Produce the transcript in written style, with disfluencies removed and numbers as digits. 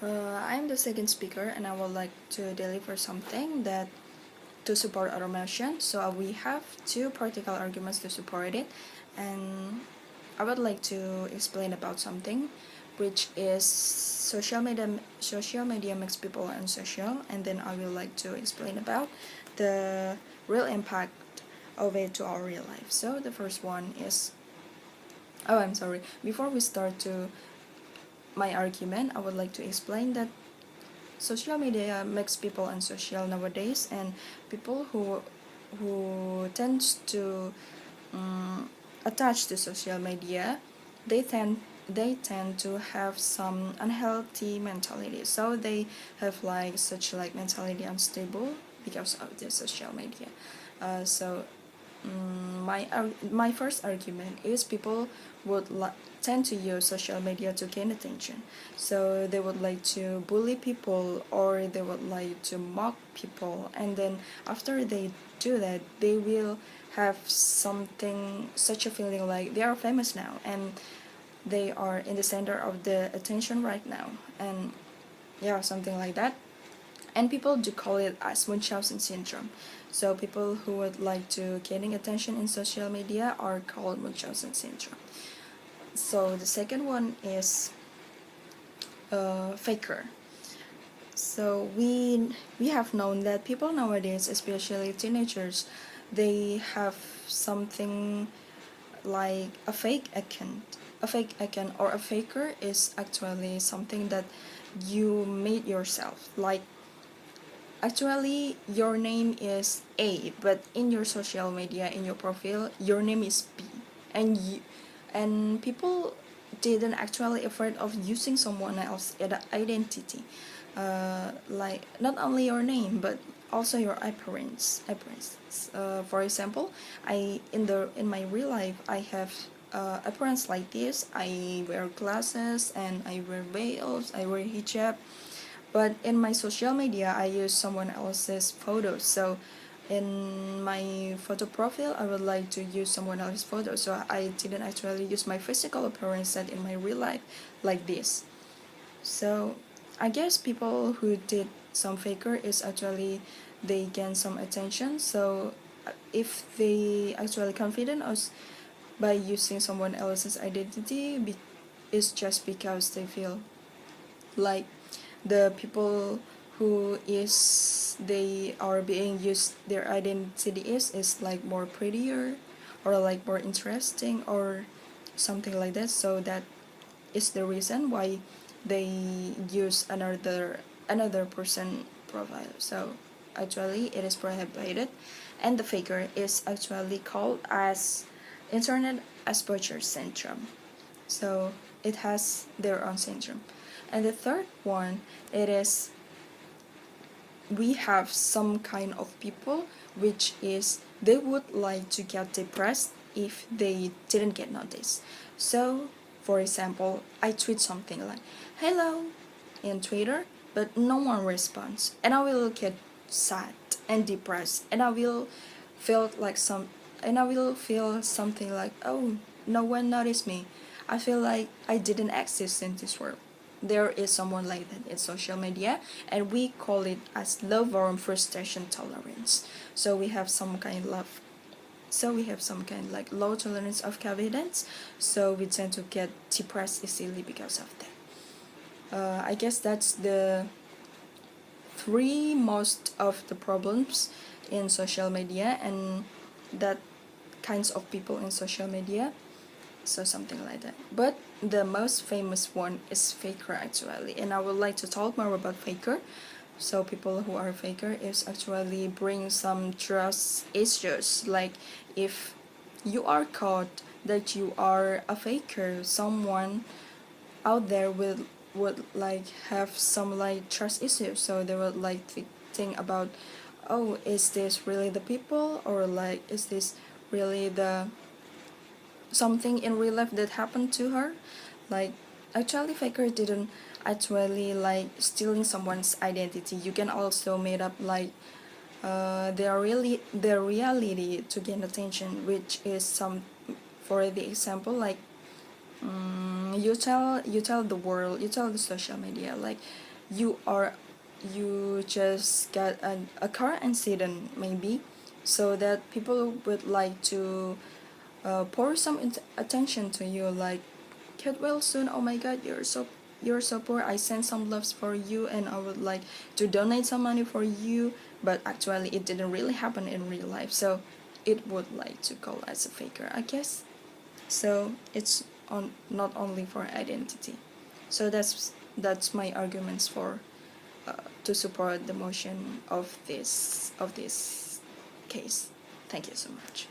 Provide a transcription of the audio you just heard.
I'm the second speaker, and I would like to deliver something that to support automation. So we have two practical arguments to support it, and I would like to explain about something, which is social media. Social media makes people unsocial, and then I will like to explain about the real impact of it to our real life. So the first one is, oh, I'm sorry. Before we start to my argument, I would like to explain that social media makes people unsocial nowadays, and people who tends to attach to social media, they tend to have some unhealthy mentality. So they have like such like mentality unstable because of the social media. So my first argument is people would tend to use social media to gain attention. So they would like to bully people, or they would like to mock people, and then after they do that, they will have something, such a feeling like they are famous now, and they are in the center of the attention right now, and yeah, something like that. And people do call it as Munchausen syndrome. So people who would like to getting attention in social media are called Munchausen syndrome. So the second one is faker. So we have known that people nowadays, especially teenagers, they have something like a fake account. A fake account or a faker is actually something that you made yourself. Like, actually, your name is A, but in your social media, in your profile, your name is B, and people didn't actually afraid of using someone else's identity, like not only your name but also your appearance. For example, in my real life, I have appearance like this. I wear glasses and I wear veils. I wear hijab, but in my social media, I use someone else's photos. So in my photo profile, I would like to use someone else's photo. So I didn't actually use my physical appearance that in my real life like this. So I guess people who did some faker is actually they gain some attention. So if they actually confident us by using someone else's identity, it's just because they feel like the people who is they are being used their identity is like more prettier, or like more interesting, or something like that. So that is the reason why they use another person profile. So actually it is prohibited, and the faker is actually called as internet exposure syndrome. So it has their own syndrome. And the third one, it is we have some kind of people which is they would like to get depressed if they didn't get noticed. So for example, I tweet something like hello in Twitter, but no one responds, and I will get sad and depressed, and I will feel something like, oh, no one noticed me. I feel like I didn't exist in this world. There is someone like that in social media, and we call it as low volume frustration tolerance. So we have some kind of like low tolerance of confidence, so we tend to get depressed easily because of that. I guess that's the three most of the problems in social media, and that kinds of people in social media. So something like that. But the most famous one is faker actually, and I would like to talk more about faker. So people who are faker is actually bring some trust issues. Like if you are caught that you are a faker, someone out there would like have some like trust issues. So they would like think about, oh, is this really the people, or like is this really the something in real life that happened to her. Like actually faker didn't actually like stealing someone's identity. You can also made up like their reality to gain attention, which is some, for the example, like You tell the world, you tell the social media, like you just got a car accident maybe, so that people would like to pour some attention to you, like get well soon, oh my god, you're so poor, I sent some loves for you and I would like to donate some money for you, but actually it didn't really happen in real life, so it would like to call as a faker, I guess. So it's on not only for identity. So that's my arguments for to support the motion of this case. Thank you so much.